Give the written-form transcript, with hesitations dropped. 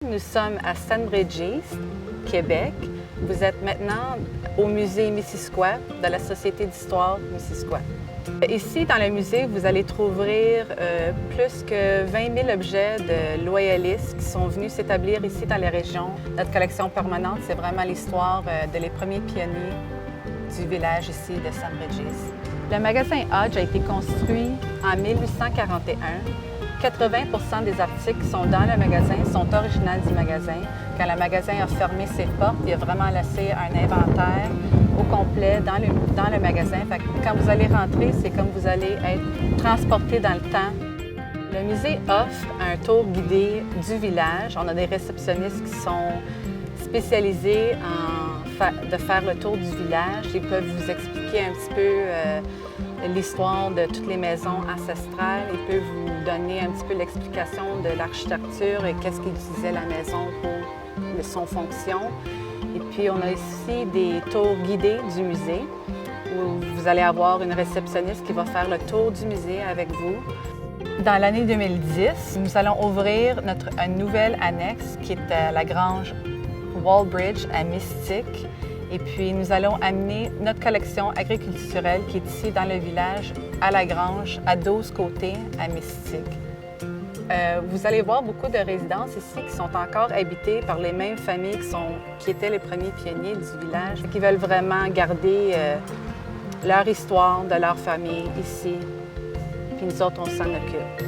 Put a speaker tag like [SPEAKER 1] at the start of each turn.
[SPEAKER 1] Nous sommes à Stanbridge, Québec. Vous êtes maintenant au musée Missisquoi de la Société d'histoire Missisquoi. Ici, dans le musée, vous allez trouver plus que 20 000 objets de loyalistes qui sont venus s'établir ici dans la région. Notre collection permanente, c'est vraiment l'histoire les premiers pionniers du village ici de Stanbridge. Le magasin Hodge a été construit en 1841. 80 des articles qui sont dans le magasin sont originaux du magasin. Quand le magasin a fermé ses portes, il a vraiment laissé un inventaire au complet dans le magasin. Fait que quand vous allez rentrer, c'est comme vous allez être transporté dans le temps. Le musée offre un tour guidé du village. On a des réceptionnistes qui sont spécialisés de faire le tour du village. Ils peuvent vous expliquer un petit peu l'histoire de toutes les maisons ancestrales. Ils peuvent vous donner un petit peu l'explication de l'architecture et qu'est-ce qu'utilisait la maison pour son fonction. Et puis, on a ici des tours guidés du musée où vous allez avoir une réceptionniste qui va faire le tour du musée avec vous. Dans l'année 2010, nous allons ouvrir une nouvelle annexe qui est à la grange Wallbridge à Mystique. Et puis, nous allons amener notre collection agriculturelle qui est ici dans le village, à la grange, à 12 côtés, à Mystique. Vous allez voir beaucoup de résidences ici qui sont encore habitées par les mêmes familles qui étaient les premiers pionniers du village, qui veulent vraiment garder leur histoire de leur famille ici. Puis nous autres, on s'en occupe.